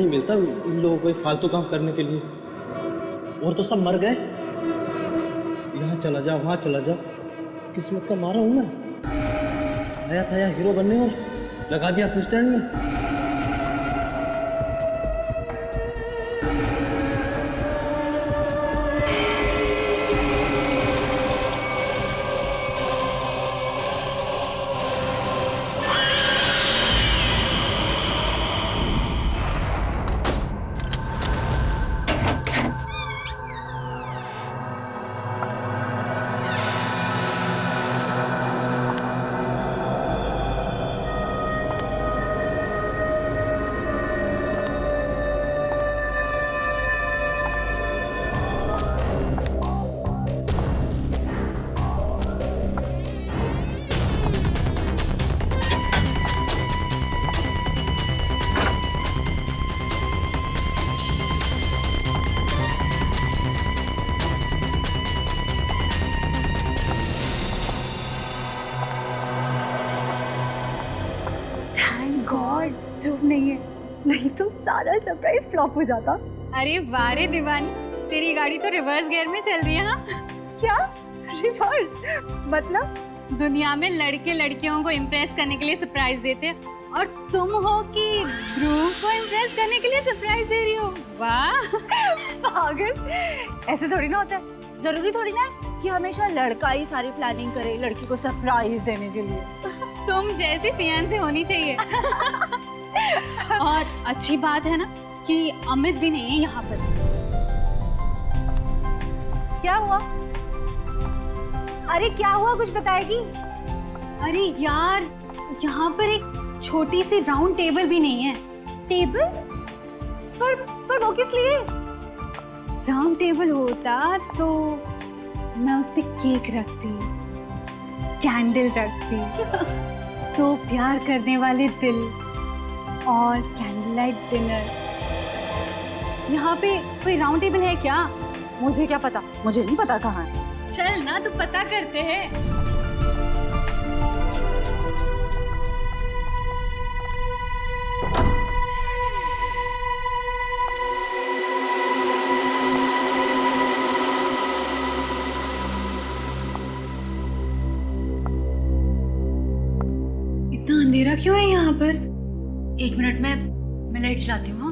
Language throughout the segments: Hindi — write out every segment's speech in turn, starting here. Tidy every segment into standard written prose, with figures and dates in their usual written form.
नहीं मिलता इन लोगों को फालतू काम करने के लिए। और तो सब मर गए, यहाँ चला जा वहाँ चला जा, किस्मत का मारा हूँ मैं। आया था यहाँ हीरो बनने और लगा दिया असिस्टेंट में। ध्रुव नहीं है, नहीं तो सारा सरप्राइज फ्लॉप हो जाता। अरे वारे दीवानी, तेरी गाड़ी तो रिवर्स गियर में चल रही है। हाँ क्या रिवर्स मतलब? दुनिया में लड़के लड़कियों को इम्प्रेस करने के लिए सरप्राइज देते हैं और तुम हो कि ध्रुव को इम्प्रेस करने के लिए सरप्राइज दे रही हो। वाह पागल, ऐसे थोड़ी ना होता है। जरूरी थोड़ी ना है कि हमेशा लड़का ही सारी प्लानिंग करे लड़की को सरप्राइज देने के लिए। तुम जैसी फियांसे होनी चाहिए। और अच्छी बात है ना कि अमित भी नहीं है यहाँ पर। क्या हुआ? अरे क्या हुआ, कुछ बताएगी? अरे यार, यहाँ पर एक छोटी सी राउंड टेबल भी नहीं है। टेबल? पर वो किस लिए? राउंड टेबल होता तो मैं उस पे केक रखती, कैंडल रखती, तो प्यार करने वाले दिल और कैंडल लाइट डिनर। यहाँ पे कोई राउंड टेबल है क्या? मुझे क्या पता, मुझे नहीं पता कहाँ है। चल ना, तो पता करते हैं। इतना अंधेरा क्यों है यहाँ पर? 1 मिनट में मैं लाइट चलाती हूँ।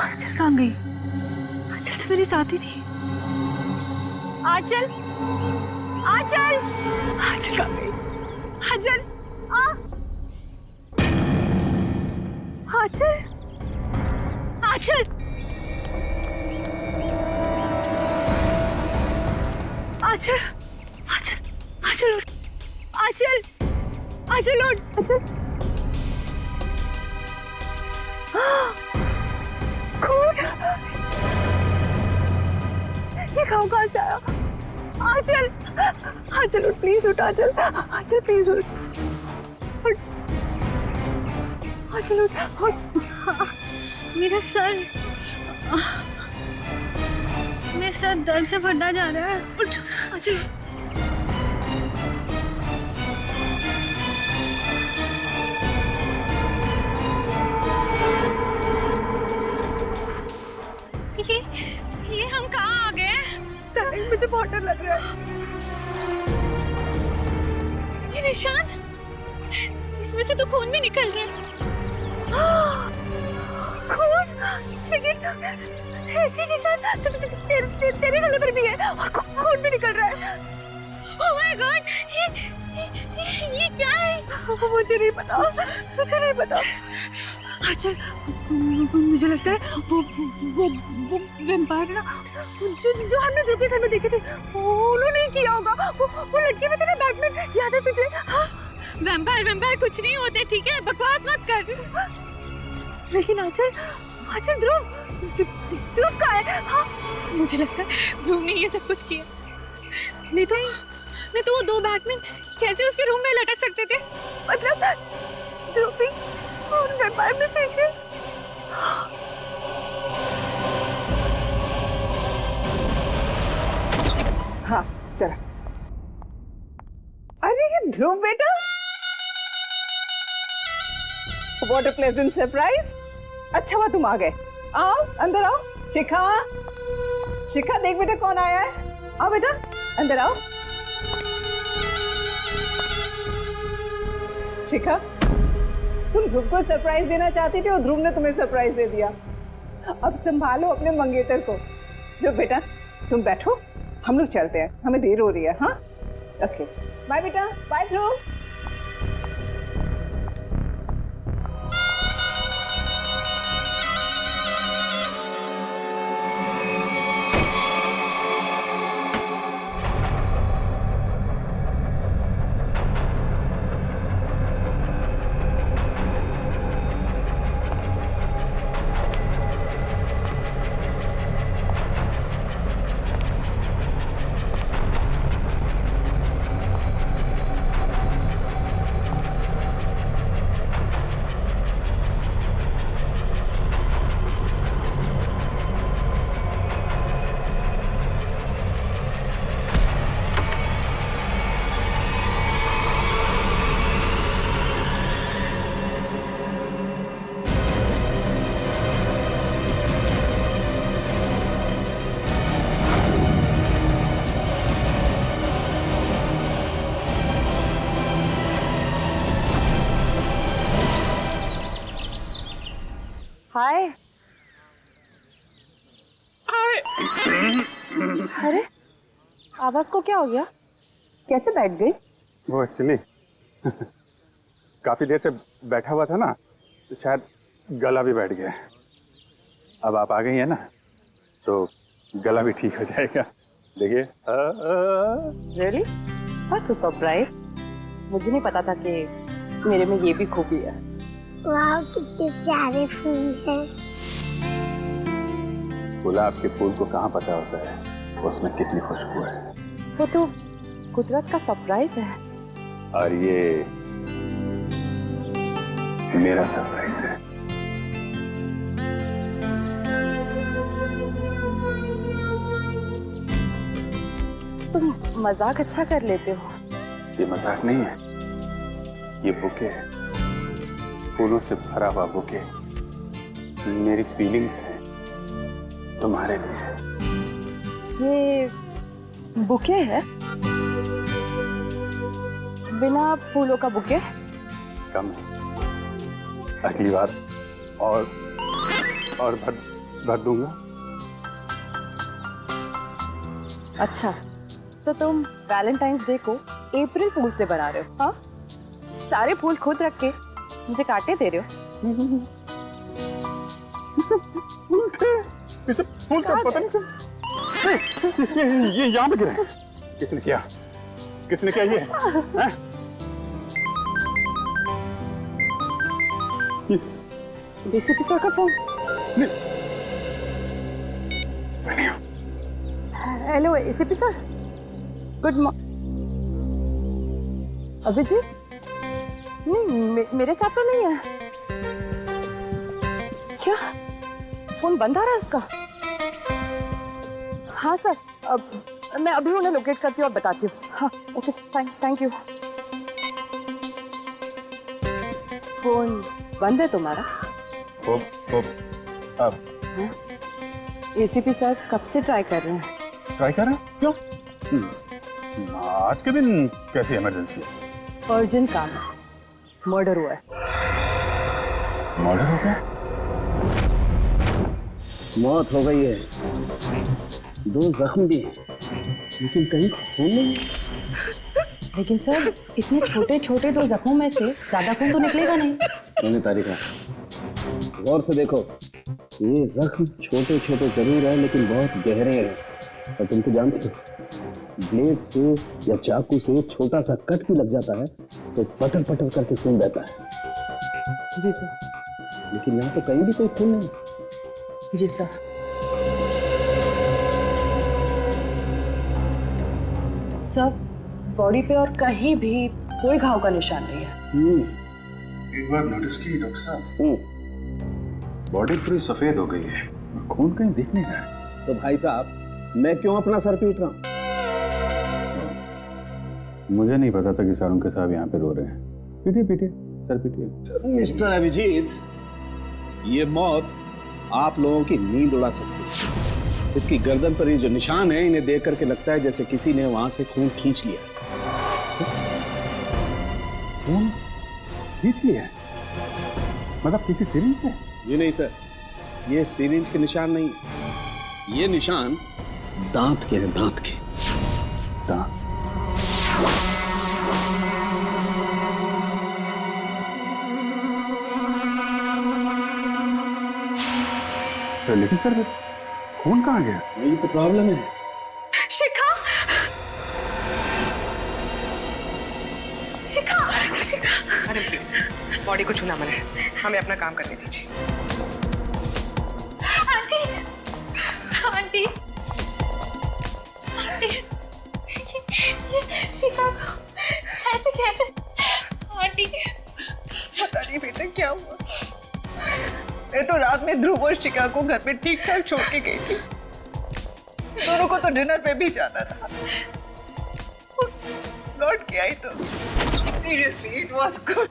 आंचल कहाँ गई? आंचल तो मेरी साथी थी। आंचल, आंचल, आंचल कहाँ गई? आंचल, आंचल, आंचल, आंचल, आंचल, आंचल उठ, आंचल, आंचल उठ, आंचल। खून! ये खाओ कहाँ से आया? आंचल, आंचल उठ, प्लीज उठ, आंचल, आंचल प्लीज उठ, चलो मेरा सर, मेरा सर दर्द से फटा जा रहा है। उठ चलो। ये हम कहाँ आ गए? मुझे बहुत डर लग रहा है। ये निशान, इसमें से तो खून भी निकल रहा है। खून? लेकिन ऐसे निशान तेरे गले पर भी है और खून भी निकल रहा है। ओह माय गॉड, ये क्या है? मुझे नहीं पता, मुझे नहीं पता। अच्छा, मुझे लगता है वो वैम्पायर ना, जो हमने देखे थे उन्होंने किया होगा। वो लड़की में तेरा बैटमैन याद है तुझे? हाँ? वैम्पायर कुछ नहीं होते, ठीक है? बकवास मत कर। लेकिन आंचल ध्रुव का है। हाँ? मुझे लगता है ध्रुव ने ये सब कुछ किया। नहीं तो वो 2 बैटमैन कैसे उसके रूम में लटक सकते थे? मतलब ध्रुव भी और वैम्पायर में से है। हाँ चल। अरे ये ध्रुव बेटा, व्हाट अ प्लेजेंट सरप्राइज। अच्छा हुआ तुम आ गए। आओ अंदर आओ। शिखा देख बेटा कौन आया है। आओ बेटा अंदर आओ। शिखा, तुम ध्रुव को सरप्राइज देना चाहती थी और ध्रुव ने तुम्हें सरप्राइज दे दिया। अब संभालो अपने मंगेतर को। जो बेटा तुम बैठो, हम लोग चलते हैं, हमें देर हो रही है। हाँ ओके बाय बेटा, बाय ध्रुव। हाय। अरे आवाज को क्या हो गया? कैसे बैठ गई? वो एक्चुअली काफी देर से बैठा हुआ था ना, तो शायद गला भी बैठ गया। अब आप आ गई है ना, तो गला भी ठीक हो जाएगा। देखिए। Really? That's a surprise. मुझे नहीं पता था कि मेरे में ये भी खूबी है। वाह कितने प्यारे फूल हैं। गुलाब के फूल को कहाँ पता होता है उसमें कितनी खुशबू है। वो तो कुदरत का सरप्राइज है। और ये मेरा सरप्राइज है। तुम मजाक अच्छा कर लेते हो। ये मजाक नहीं है, ये बुके है, फूलों से भरा हुआ बुके मेरी फीलिंग्स है तुम्हारे लिए। ये बुके है? बिना फूलों का बुके? कम है, अगली बार और भर दूंगा। अच्छा, तो तुम वैलेंटाइंस डे को अप्रैल फूल्स डे बना रहे हो? हाँ, सारे फूल खुद रख के मुझे काटने दे रहे हो। फूल का पता नहीं, ये यहाँ पे गिरे। किसने किया ये हैं? डीसीपी सर का phone. Hello ACP sir, good morning. Abhijit? नहीं, मेरे साथ तो नहीं है। क्या फोन बंद आ रहा है उसका? हाँ सर, अब मैं अभी उन्हें लोकेट करती हूँ और बताती हूँ। हाँ ओके, थैंक यू। फोन बंद है तुम्हारा? अब एसीपी सर कब से ट्राई कर रहे हैं? ट्राई कर रहे हैं? क्यों? आज के दिन कैसी इमरजेंसी है? अर्जेंट काम है, मर्डर हुआ है। मर्डर हो गया? मौत हो गई है, 2 जख्म भी हैं, लेकिन कहीं खून नहीं। लेकिन सर इतने छोटे छोटे 2 जख्मों में से ज्यादा खून तो निकलेगा नहीं। मैंने तारीखा गौर से देखो, ये जख्म छोटे छोटे जरूर है लेकिन बहुत गहरे हैं। और तुम तो जानते हो, ब्लेड से या चाकू से छोटा सा कट भी लग जाता है तो पटर पटर करके खून बहता है। जी सर। लेकिन यहाँ तो कहीं भी कोई खून नहीं। जी सर। सर बॉडी पे और कहीं भी कोई घाव का निशान नहीं है। एक बार नोटिस की डॉक्टर साहब, बॉडी पूरी सफेद हो गई है, खून कहीं दिख नहीं रहा है। तो भाई साहब, मैं क्यों अपना सर पीट रहा हूँ? मुझे नहीं पता था कि सारुण के साहब यहाँ पे रो रहे हैं। पीटिए पीटिए, सर पीटिए। मिस्टर अभिजीत, ये मौत आप लोगों की नींद उड़ा सकती है। इसकी गर्दन पर ये जो निशान है, इन्हें देख करके लगता है जैसे किसी ने वहां से खून खींच लिया। खून खींच लिया है? मतलब किसी सिरिंज से? ये नहीं सर, ये सिरिंज के निशान नहीं, ये निशान दांत के हैं, दांत के। दांत? लेकिन सर खून कहाँ गया? यही तो प्रॉब्लम है। शिखा, शिखा, शिखा। मैडम प्लीज, बॉडी को छूना मना है, हमें अपना काम करने दीजिए। आंटी, आंटी, आंटी, ये शिखा को ऐसे कैसे? आंटी, पता नहीं बेटा क्या हुआ। मैं तो रात में ध्रुव और शिखा को घर पे ठीक ठाक छोड़ के गई थी। दोनों को तो डिनर पे भी जाना था। लौट के आई तो seriously it was good.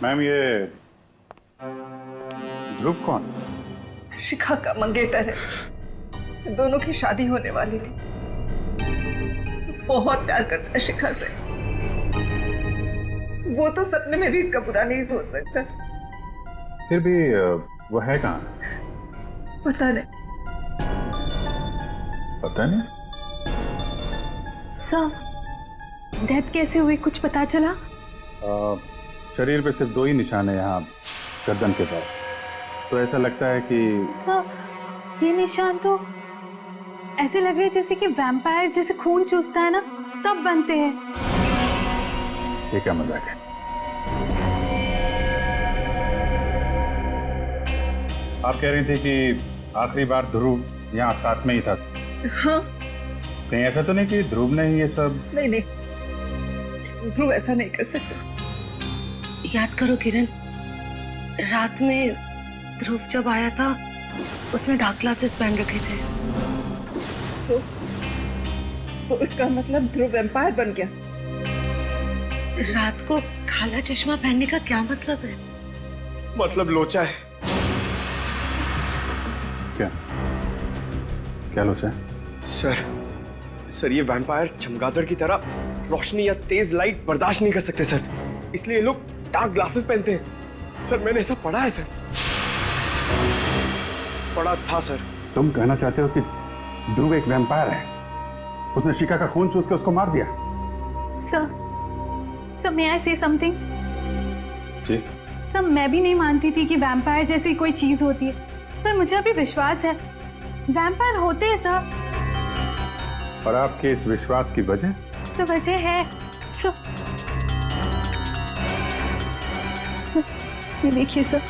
Ma'am, ये ध्रुव कौन? शिखा का मंगेतर है, दोनों की शादी होने वाली थी। बहुत प्यार करता है शिखा से। वो तो सपने में भी इसका बुरा नहीं सोच सकता। फिर भी वो है कहाँ? पता नहीं। पता नहीं? सर, डेथ कैसे हुई, कुछ पता चला? शरीर पे सिर्फ 2 ही निशान है यहाँ गर्दन के पास। तो ऐसा लगता है कि सर, ये निशान तो ऐसे लग रहे हैं जैसे कि वैम्पायर जैसे खून चूसता है ना, तब बनते हैं। ये क्या मजाक है? आप कह रही थी कि आखिरी बार ध्रुव यहाँ साथ में ही था। हाँ। कहीं ऐसा तो नहीं कि ध्रुव ने ही ये सब? नहीं नहीं, ध्रुव ऐसा नहीं कर सकता। याद करो किरण, रात में ध्रुव जब आया था उसने डार्क ग्लासेस पहन रखे थे। तो इसका मतलब ध्रुव वैम्पायर बन गया। रात को काला चश्मा पहनने का क्या मतलब है? मतलब लोचा है। क्या क्या लोचा है? सर ये वैम्पायर चमगादड़ की तरह रोशनी या तेज लाइट बर्दाश्त नहीं कर सकते सर, इसलिए ये लोग डार्क ग्लासेस पहनते हैं। सर मैंने ऐसा पढ़ा है सर, पढ़ा था सर। तुम कहना चाहते हो कि ध्रुव एक वैम्पायर है? उसने शिखा का खून चूस के उसको मार दिया? Sir, may I say something? जी। सर, मैं भी नहीं मानती थी कि वैम्पायर जैसी कोई चीज होती है, पर मुझे अभी विश्वास है वैम्पायर होते हैं सर। और आपके इस विश्वास की वजह? तो वजह है सर, ये देखिए सर।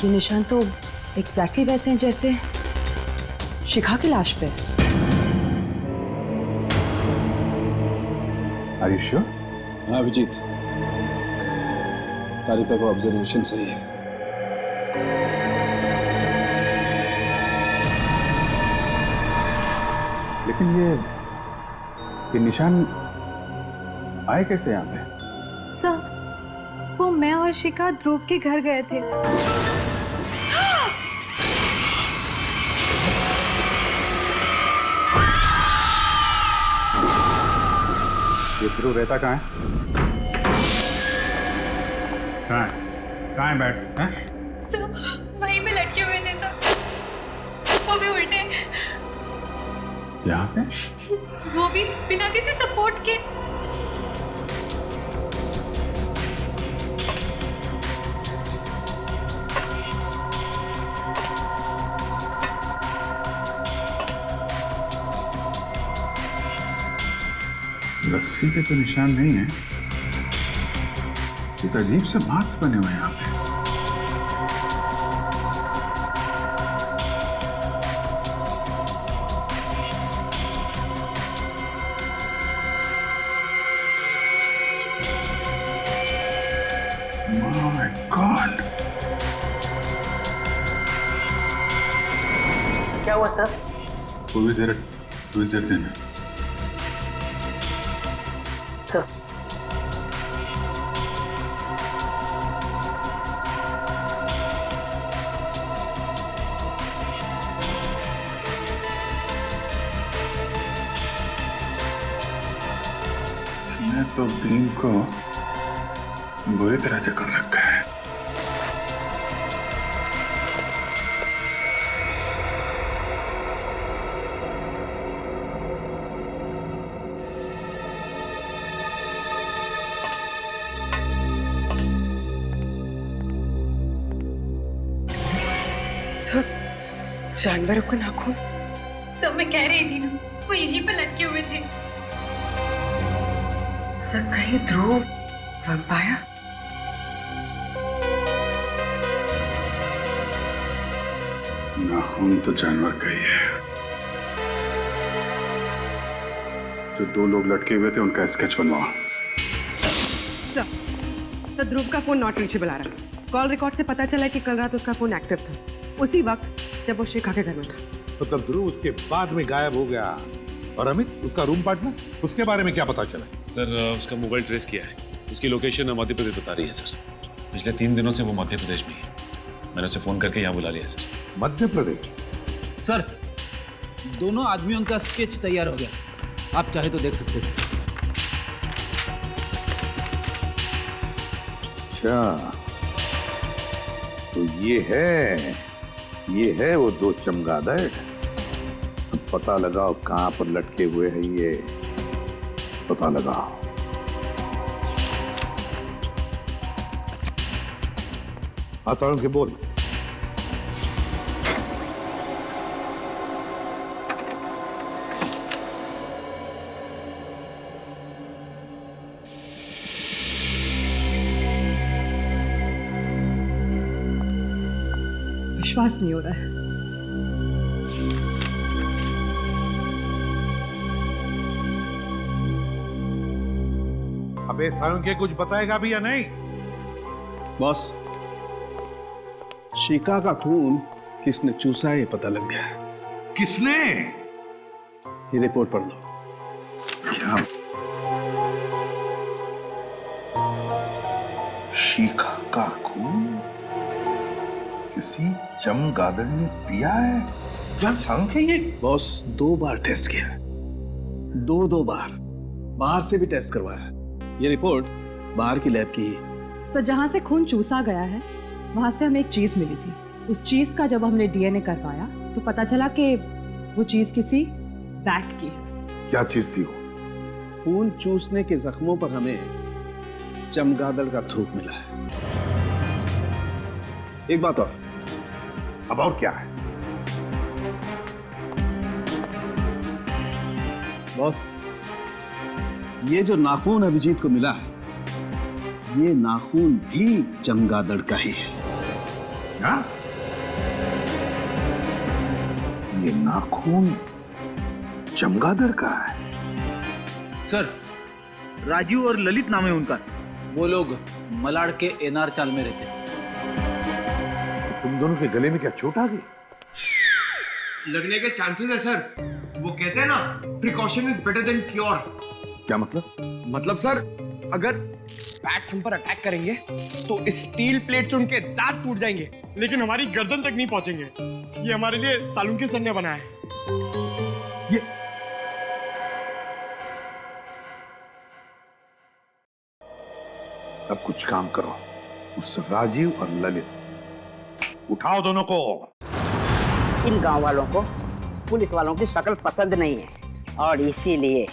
ये निशान तो एग्जैक्टली वैसे हैं जैसे शिखा की लाश पे। Are you sure? हाँ अभिजीत, तारिका को ऑब्जर्वेशन सही है। लेकिन ये निशान आए कैसे यहाँ पे? सर वो मैं और शिखा ध्रुव के घर गए थे। ये ध्रुव रहता कहाँ है? कहाँ है? कहाँ है बैट्स? हैं? सर वहीं पे लटके हुए थे सर, वो भी उल्टे, यहाँ पे? वो भी बिना किसी सपोर्ट के। रस्सी के तो निशान नहीं है, एक अजीब से मार्क्स बने हुए हैं यहाँ पे। My God! क्या हुआ सर? कोई जरा देना। सर इसने तो भीम को बुरी तरह जकड़ रखा है। सर जानवरों को नाखून। सर मैं कह रही थी ना, वो यहीं पे लटके हुए थे। सर कहीं ध्रुव वैम्पायर? नाखून तो जानवर का ही है। जो दो लोग लटके हुए थे उनका स्केच बनवाओ। तो ध्रुव का फोन नॉट रीचेबल आ रहा है। कॉल रिकॉर्ड से पता चला कि कल रात उसका फोन एक्टिव था, उसी वक्त जब वो शिखा के घर में था। मतलब ध्रुव उसके बाद में गायब हो गया। और अमित उसका रूम पार्टनर, उसके बारे में क्या पता चला? सर उसका मोबाइल ट्रेस किया है, उसकी लोकेशन मध्य प्रदेश बता रही है सर। पिछले 3 दिनों से वो मध्य प्रदेश में है। मैंने उसे फोन करके यहाँ बुला लिया सर। मध्य प्रदेश? सर दोनों आदमियों का स्केच तैयार हो गया, आप चाहे तो देख सकते हैं। अच्छा तो ये है वो दो चमगादड़। अब पता लगाओ कहां पर लटके हुए हैं ये, पता लगाओ। हाँ के बोल। विश्वास नहीं हो रहा है। अबे सायों के कुछ बताएगा भी या नहीं? बॉस शिखा का खून किसने चूसा है ये पता लग गया है। किसने? ये रिपोर्ट पढ़ लो। क्या? शिखा का खून किसी चमगादड़ ने पिया है? क्या संख्या ये? बॉस 2 बार टेस्ट किया, 2 बार बाहर से भी टेस्ट करवाया। ये रिपोर्ट बाहर की लैब की है। सर जहां से खून चूसा गया है वहां से हमें एक चीज मिली थी। उस चीज का जब हमने डीएनए करवाया तो पता चला कि वो चीज किसी बैट की है। क्या चीज थी वो? खून चूसने के जख्मों पर हमें चमगादड़ का थूक मिला है। एक बात और। अब और क्या है? बॉस ये जो नाखून अभिजीत को मिला है, ये नाखून भी चमगादड़ का ही है। क्या? ये नाखून चमगादड़ का है? सर, राजू और ललित नाम है उनका। वो लोग मलाड के एनआर चाल में रहते। तुम दोनों के गले में क्या चोट आ गई? लगने के चांसेस है सर। वो कहते हैं ना, precaution is better than cure. क्या मतलब? मतलब सर, अगर बैट्स हम पर अटैक करेंगे तो स्टील प्लेट से उनके दांत टूट जाएंगे, लेकिन हमारी गर्दन तक नहीं पहुंचेंगे। ये हमारे लिए सालुंके सर ने बनाया है। ये अब कुछ काम करो, उस राजीव और ललित उठाओ दोनों को। इन गांव वालों को पुलिस वालों की शक्ल पसंद नहीं है और इसीलिए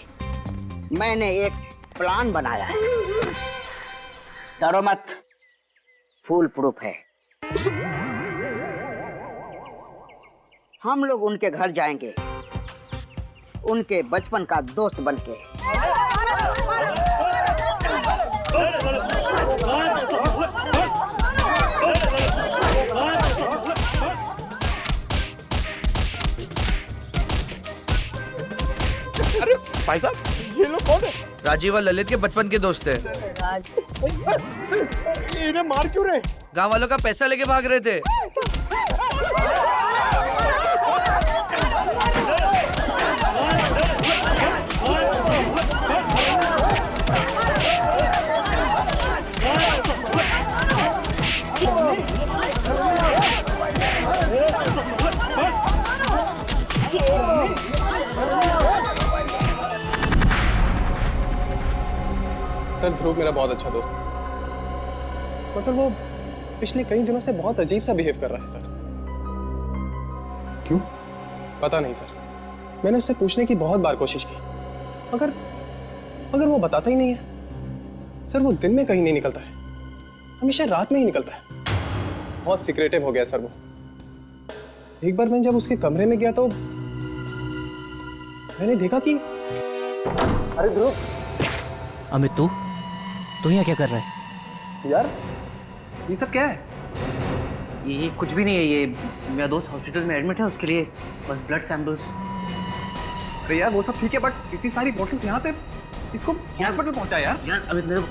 मैंने एक प्लान बनाया है। डरो मत, फुल प्रूफ है। हम लोग उनके घर जाएंगे, उनके बचपन का दोस्त बनके। अरे भाई साहब, ये लोग कौन है? राजीव और ललित के बचपन के दोस्त हैं। इन्हें मार क्यों रहे? गांव वालों का पैसा लेके भाग रहे थे। सर, ध्रुव मेरा बहुत अच्छा दोस्त है, मगर वो पिछले कई दिनों से बहुत अजीब सा बिहेव कर रहा है सर। क्यों? पता नहीं सर। मैंने उससे पूछने की बहुत बार कोशिश की, मगर वो बताता ही नहीं है। सर, वो दिन में कहीं नहीं निकलता है, हमेशा रात में ही निकलता है। बहुत सीक्रेटिव हो गया सर वो। एक बार मैं जब उसके कमरे में गया तो मैंने देखा कि अरे ध्रुव। अमित, तू यहाँ क्या कर रहा है? यार, ये सब क्या है? ये कुछ भी नहीं है। ये मेरा दोस्त हॉस्पिटल में एडमिट है, उसके लिए बस ब्लड सैंपल्स। अरे यार, वो सब ठीक है, बट इतनी सारी बॉटल्स यहाँ पे, इसको हॉस्पिटल पहुंचा यार। यार अमित, ध्रुव,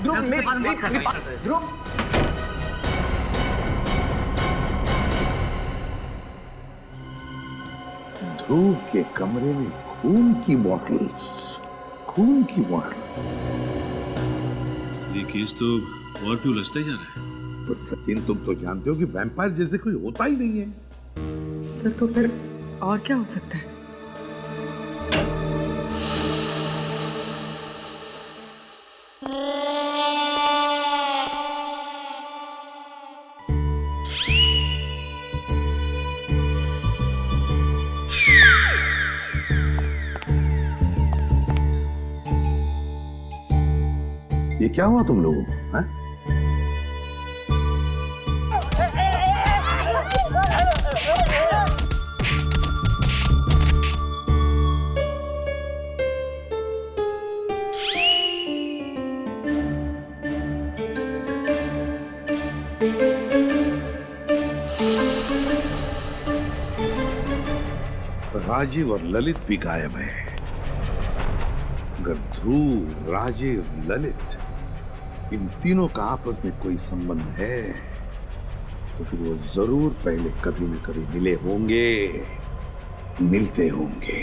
ध्रुव के कमरे में खून की बॉटल्स, खून की बॉटल। ये केस तो और क्यों उलझता ही जा रहा है। पर सचिन, तुम तो जानते हो कि वैम्पायर जैसे कोई होता ही नहीं है। सर, तो फिर और क्या हो सकता है? ये क्या हुआ तुम लोगों को? हैं? राजीव और ललित भी गायब है। अगर ध्रुव, राजीव, ललित, इन तीनों का आपस में कोई संबंध है तो फिर वो जरूर पहले कभी न कभी मिले होंगे, मिलते होंगे।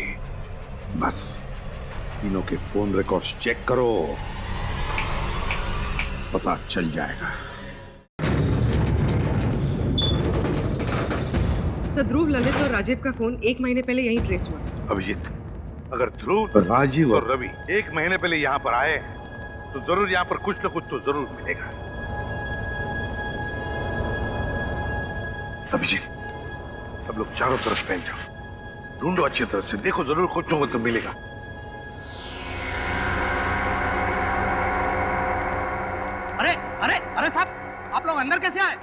बस तीनों के फोन रिकॉर्ड्स चेक करो, पता चल जाएगा। सर, ध्रुव, ललित और राजीव का फोन 1 महीने पहले यहीं ट्रेस हुआ। अभिजीत, अगर ध्रुव, राजीव और रवि 1 महीने पहले यहाँ पर आए तो जरूर यहाँ पर कुछ न कुछ तो जरूर मिलेगा। अभिजीत, सब लोग चारों तरफ फैल जाओ, ढूंढो अच्छी तरह से, देखो जरूर कुछ न कुछ तो मिलेगा। अरे अरे अरे साहब, आप लोग अंदर कैसे आए?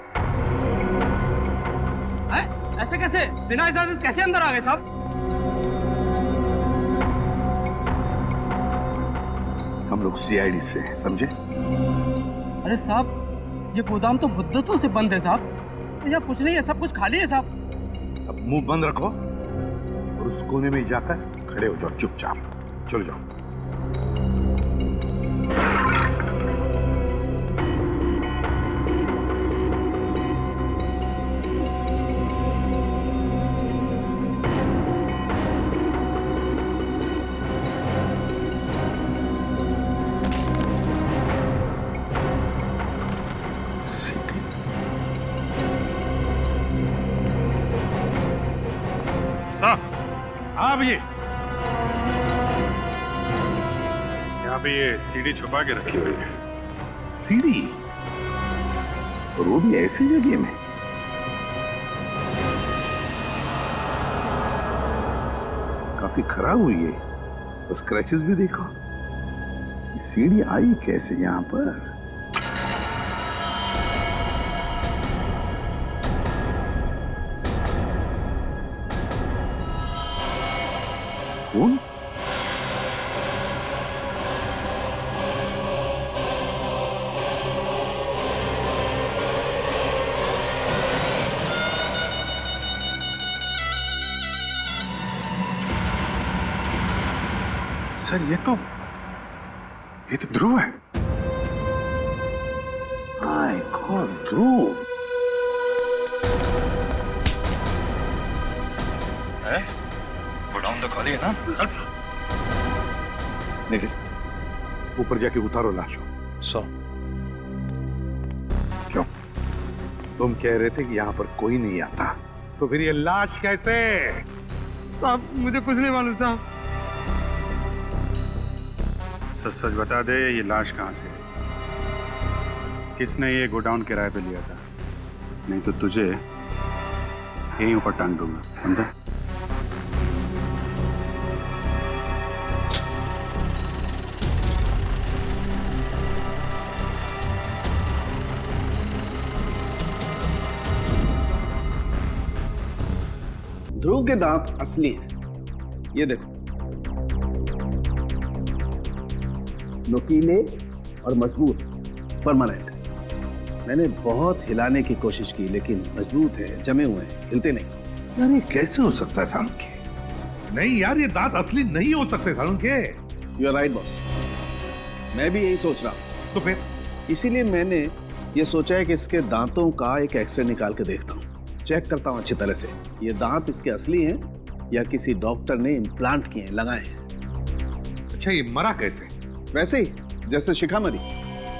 ऐसे कैसे, बिना इजाजत कैसे अंदर आ गए साहब? हम लोग सीआईडी से हैं, समझे? अरे साहब, ये गोदाम तो मुद्दतों से बंद है साहब। यहाँ कुछ नहीं है, सब कुछ खाली है साहब। अब मुंह बंद रखो और उस कोने में जाकर खड़े हो जाओ चुपचाप। चलो जाओ। अब ये यहाँ पे ये सीढ़ी छुपा के रखी हुई है। सीढ़ी? और वो भी ऐसी जगह में? काफी खराब हुई है, तो स्क्रैचेस भी देखो। सीढ़ी आई कैसे यहाँ पर? कौन? सर ये तो ध्रुव है। माय गॉड, ध्रुव है? गोडाउन तो खाली है ना? चल। नहीं, ऊपर जाके उतारो लाश को। सो क्यों? तुम कह रहे थे कि यहाँ पर कोई नहीं आता, तो फिर ये लाश कैसे? साहब मुझे कुछ नहीं मालूम साहब। सच सच बता दे, ये लाश कहाँ से? किसने ये गोडाउन किराए पे लिया था? नहीं तो तुझे यहीं ऊपर टांग दूंगा, समझा? ध्रुव के दांत असली हैं, ये देखो, नुकीले और मजबूत, परमानेंट। मैंने बहुत हिलाने की कोशिश की लेकिन मजबूत है, जमे हुए हैं, हिलते नहीं। यार ये कैसे हो सकता है सालुंके? नहीं यार, ये दांत असली नहीं हो सकते Salunke. You are right boss, मैं भी यही सोच रहा हूँ। तो फिर इसीलिए मैंने ये सोचा है कि इसके दांतों का एक एक्सरे निकाल के देखता हूँ, चेक करता हूँ अच्छी तरह से ये दांत इसके असली हैं या किसी डॉक्टर ने इम्प्लांट किए हैं, लगाए हैं। अच्छा, ये मरा कैसे? वैसे ही जैसे शिखा मरी,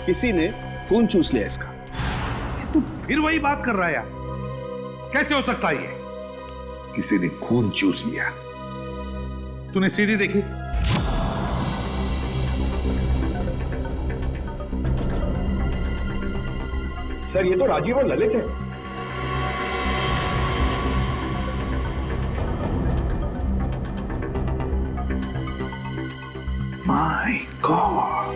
किसी ने खून चूस लिया इसका। तू फिर वही बात कर रहा है यार, कैसे हो सकता है ये? किसी ने खून चूस लिया? तूने सीढ़ी देखी? सर ये तो राजीव और ललित है। My God.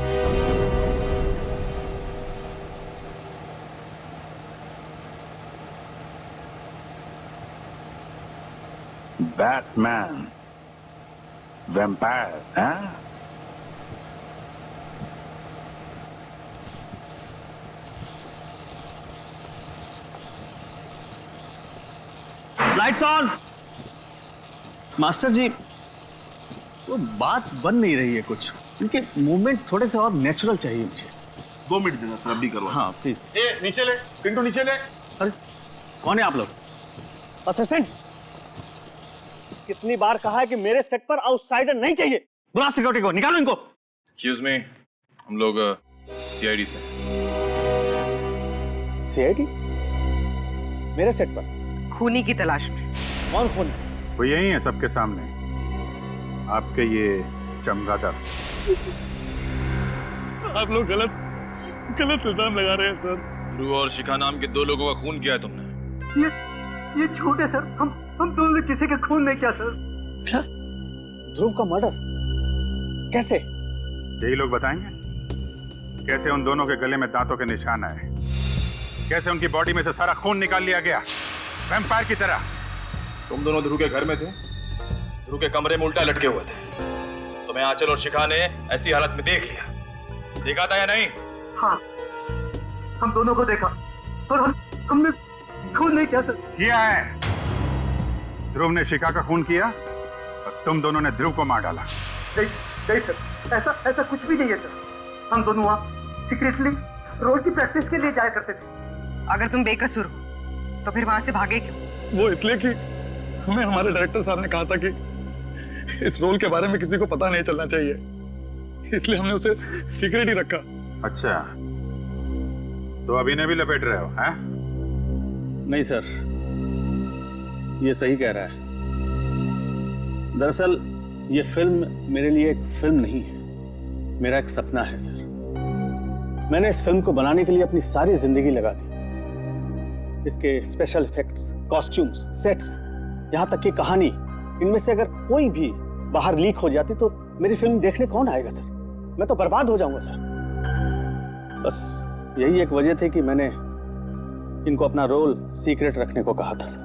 Batman. Vampire, huh? Lights on. Master ji, वो बात बन नहीं रही है कुछ, उनके मूवमेंट थोड़े से और नेचुरल चाहिए मुझे। 2 मिनट देना सर, अभी करवा। हाँ प्लीज। नीचे ले पिंटू, नीचे ले। अरे कौन है आप लोग? असिस्टेंट, कितनी बार कहा है कि मेरे सेट पर आउटसाइडर नहीं चाहिए। बुला सिक्योरिटी को, निकालो इनको। एक्सक्यूज मी, हम लोग सीआईडी से। सीआईडी? मेरे सेट पर खूनी की तलाश में। कौन खूनी? वो यही है सबके सामने, आपके ये चमगादड़। आप लोग गलत इल्जाम लगा रहे हैं सर। ध्रुव और शिखा नाम के 2 लोगों का खून किया है तुमने। ये झूठ है सर, हम दोनों ने किसी का खून नहीं किया सर। क्या? ध्रुव का मर्डर कैसे? यही लोग बताएंगे कैसे उन दोनों के गले में दांतों के निशान आए, कैसे उनकी बॉडी में से सारा खून निकाल लिया गया वैम्पायर की तरह। तुम दोनों ध्रुव के घर में थे, ध्रुव के कमरे में उल्टा लटके हुए थे, तुम्हें आंचल और शिखा ने ऐसी हालत में देख लिया। देखा था या नहीं? हाँ, हम दोनों को देखा और हमने खून नहीं किया सर। किया है। ध्रुव ने शिखा का खून किया और तुम दोनों ने ध्रुव को मार डाला। नहीं सर, ऐसा कुछ भी नहीं है सर। हम दोनों वहाँ सीक्रेटली रोज की प्रैक्टिस के लिए जाया करते थे। अगर तुम बेकसूर हो तो फिर वहां से भागे क्यों? वो इसलिए कि हमें हमारे डायरेक्टर साहब ने कहा था कि इस रोल के बारे में किसी को पता नहीं चलना चाहिए, इसलिए हमने उसे सीक्रेट ही रखा। अच्छा, तो अभी ने भी लपेट रहे हो, हैं? नहीं सर, ये सही कह रहा है। दरअसल ये फिल्म मेरे लिए एक फिल्म नहीं है, मेरा एक सपना है सर। मैंने इस फिल्म को बनाने के लिए अपनी सारी जिंदगी लगा दी। इसके स्पेशल इफेक्ट्स, कॉस्ट्यूम्स, सेट्स, यहाँ तक कि कहानी, इनमें से अगर कोई भी बाहर लीक हो जाती तो मेरी फिल्म देखने कौन आएगा सर? मैं तो बर्बाद हो जाऊंगा सर। बस यही एक वजह थी कि मैंने इनको अपना रोल सीक्रेट रखने को कहा था सर।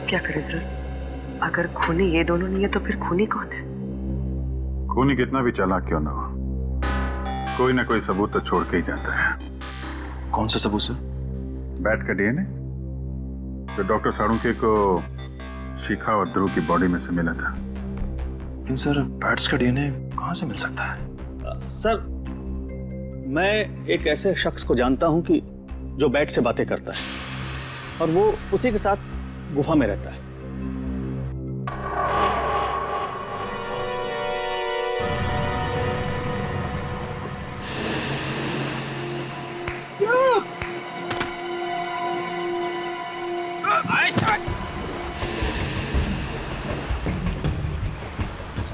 क्या करें सर? अगर खूनी ये दोनों नहीं है तो फिर खूनी कौन है? खूनी कितना भी चालाक क्यों ना हो, कोई ना कोई सबूत तो छोड़ के ही जाता है। कौन सा सबूत सर? बैट का डीएनए जो डॉक्टर साळुंखे को शिखा और ध्रुव की बॉडी में से मिला था। लेकिन सर, बैट्स का डीएनए कहाँ से मिल सकता है? सर, मैं एक ऐसे शख्स को जानता हूं कि जो बैट से बातें करता है और वो उसी के साथ गुफा में रहता है।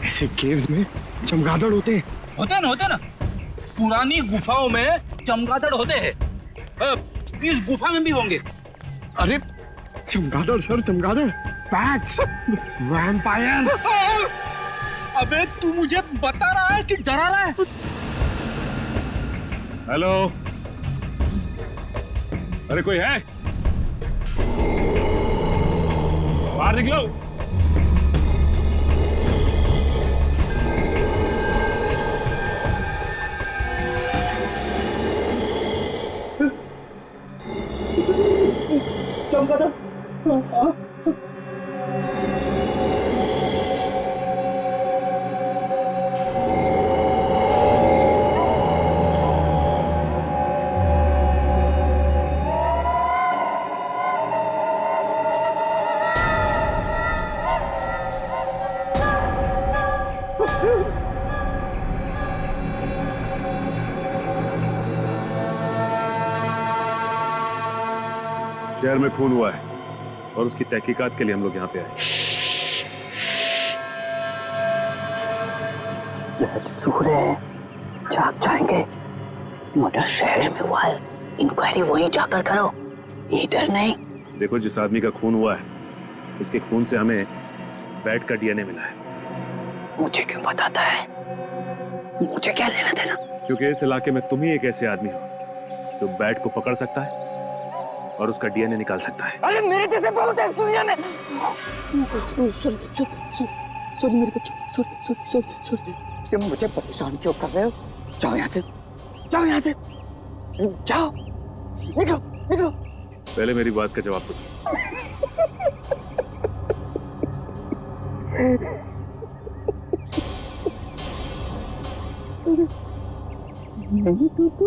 ऐसे केव्स में चमगादड़ होते हैं। होते ना। पुरानी गुफाओं में चमगादड़ होते हैं। इस गुफा में भी होंगे। अरे चमगादड़ सर, चमगादड़, बैट्स, वैम्पायर। अबे तू मुझे बता रहा है कि डरा रहा है? हेलो, अरे कोई है? बाहर निकलो। चमगादड़। शहर में खून हुआ है और उसकी तहकीकात के लिए हम लोग यहाँ पे आए। सूर है, जाग जाएंगे। मर्डर शहर में हुआ है, इंक्वायरी वहीं जाकर करो, इधर नहीं। देखो, जिस आदमी का खून हुआ है उसके खून से हमें बैट का डीएनए मिला है। मुझे क्यों बताता है? मुझे क्या लेना देना? क्योंकि इस इलाके में तुम ही एक ऐसे आदमी हो जो बैट को पकड़ सकता है और उसका डीएनए निकाल सकता है। अरे मेरे जैसे बहुत है इस दुनिया में। सॉरी मेरे बच्चों, सॉरी। तुम मुझे परेशान क्यों कर रहे हो? जाओ यहाँ से, जाओ, निकलो। पहले मेरी बात का जवाब दो। नहीं टूटू।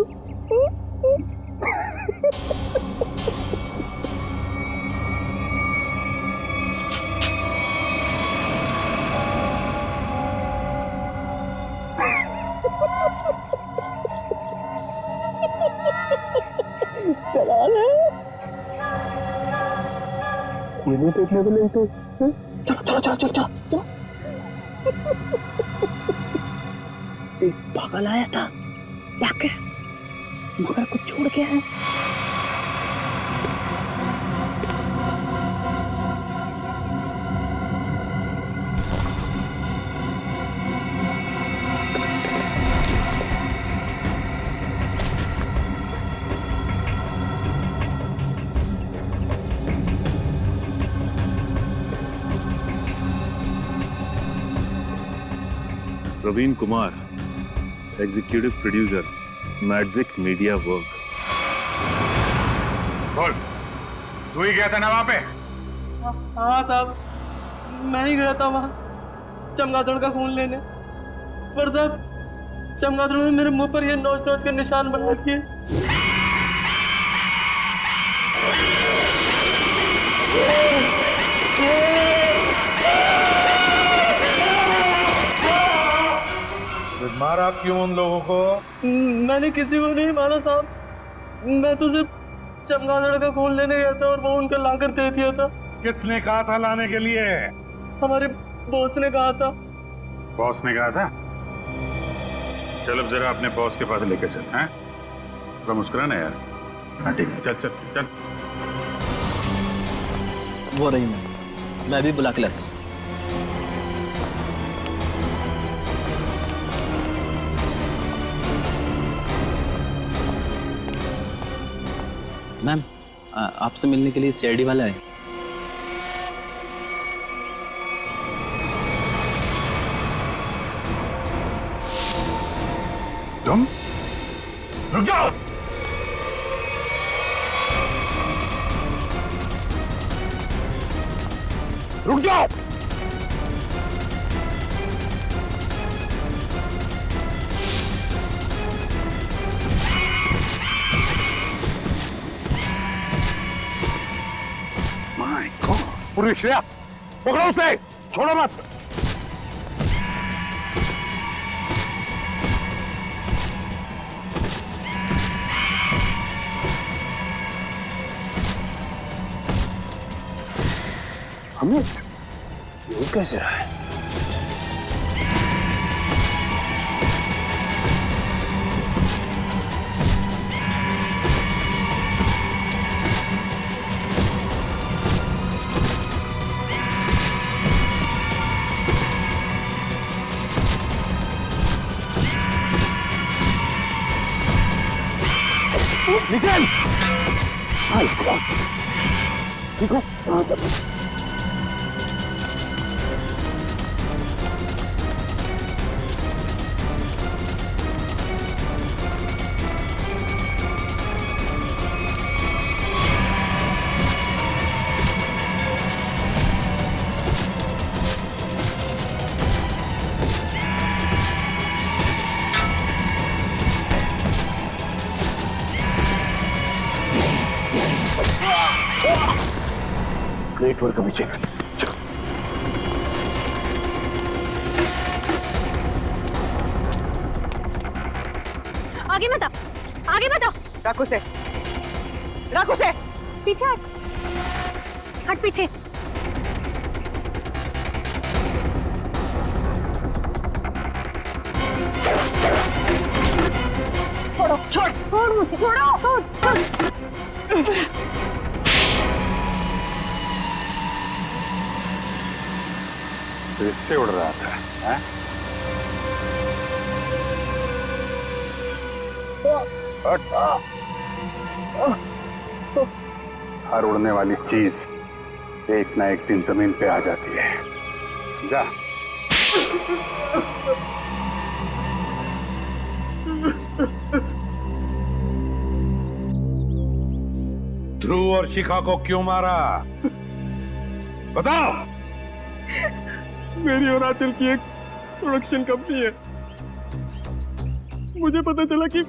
ये नहीं देखने को नहीं तो चलो। एक पागल आया था, भाग गया, मगर कुछ छोड़ गया है। Praveen Kumar, executive producer, magic media work. बोल, तू ही गया था ना वहां पे? हाँ साहब, मैं ही गया था वहाँ चमगादड़ का खून लेने, पर साहब चमगादड़ ने मेरे मुंह पर ये नोच नोच के निशान बना दिए। मारा क्यों उन लोगों को? मैंने किसी को नहीं मारा साहब, मैं तो सिर्फ चमगादड़ का खून लेने गया था और वो उनका लाकर दे दिया था। किसने कहा था लाने के लिए? हमारे बॉस ने कहा था। बॉस ने कहा था? चल अब जरा अपने बॉस के पास लेके चल। हैं? थोड़ा मुस्कुराना यार। हाँ ठीक है, चल चल चल। वो रही मैं भी बुला के लाता हूँ। मैम, आपसे मिलने के लिए सीआईडी वाला है। तुम रुक जाओ। रुक जाओ। माय गॉड, पूरी श्रेया पकड़ो उसे, छोड़ो मत। अमित, ये कैसे रहा है? निकल! ठीक हो? ग्रेट वर्क अभिषेक। आगे मत आओ, आगे मत आओ। रखो से, रखो से। पीछे हट, हट पीछे। छोड़ो, छोड़ मुझे, छोड़ो, छोड़। तो इससे उड़ रहा था, हैं? हर उड़ने वाली चीज एक ना एक दिन जमीन पे आ जाती है, समझा? ध्रुव और शिखा को क्यों मारा? बताओ। मेरी और आंचल की एक प्रोडक्शन कंपनी है। मुझे पता चला कि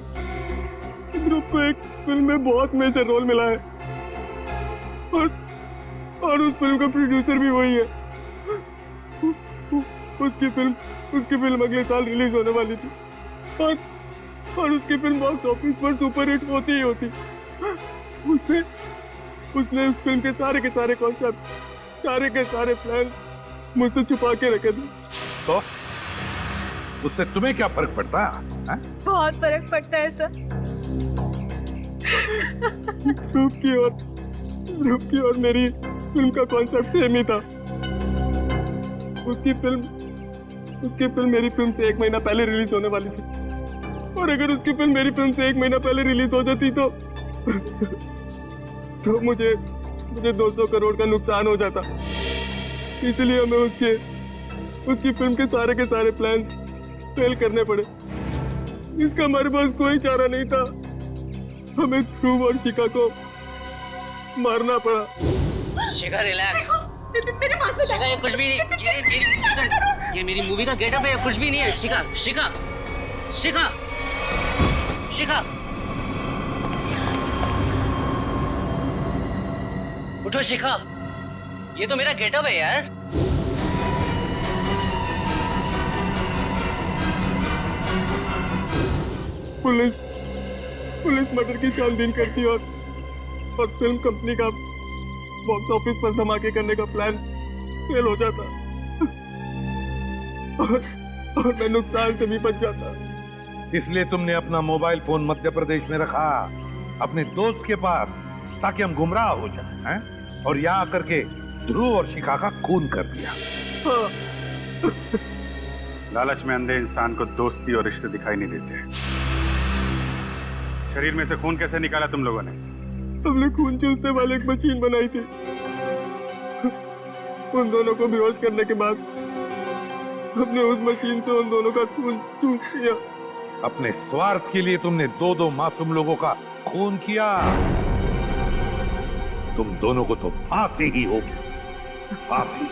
ध्रुव को एक फिल्म में बहुत मेजर रोल मिला है और उस फिल्म का प्रोड्यूसर भी वही है। उसकी फिल्म अगले साल रिलीज होने वाली थी और उसकी फिल्म बॉक्स ऑफिस पर सुपर हिट होती ही होती। उसने उस फिल्म के सारे कॉन्सेप्ट, सारे के सारे प्लान मुझसे छुपा के रखे थे। तो उससे तुम्हें क्या फर्क पड़ता है? बहुत फर्क पड़ता है सर। ध्रुव की और मेरी फिल्म का कॉन्सेप्ट सेम ही था। उसकी फिल्म मेरी फिल्म से 1 महीना पहले रिलीज होने वाली थी और अगर उसकी फिल्म मेरी फिल्म से 1 महीना पहले रिलीज हो जाती तो मुझे 200 करोड़ का नुकसान हो जाता। इसलिए हमें उसकी फिल्म के सारे प्लान फेल करने पड़े। इसका हमारे पास कोई चारा नहीं था। हमें ध्रुव और शिखा को मारना पड़ा। शिखा रिलैक्स। मेरे पास में शिखा ये कुछ भी नहीं, ये मेरी मूवी का गेटअप है, कुछ भी नहीं है। शिखा शिखा शिखा शिखा उठो शिखा, ये तो मेरा गेटअप है यार। पुलिस मर्डर की छानबीन करती और फिल्म कंपनी का बॉक्स ऑफिस पर धमाके करने का प्लान फेल हो जाता और मैं नुकसान से भी बच जाता। इसलिए तुमने अपना मोबाइल फोन मध्य प्रदेश में रखा, अपने दोस्त के पास, ताकि हम गुमराह हो जाएं, हैं? और यहाँ आकर के ध्रुव और शिखा का खून कर दिया। लालच में अंधे इंसान को दोस्ती और रिश्ते दिखाई नहीं देते। शरीर में से खून कैसे निकाला तुम लोगों ने? हमने खून चूसने वाली एक मशीन बनाई थी। उन दोनों को बेहोश करने के बाद हमने उस मशीन से उन दोनों का खून चूस लिया। अपने स्वार्थ के लिए तुमने दो मासूम लोगों का खून किया। तुम दोनों को तो फांसी ही होगी, फांसी।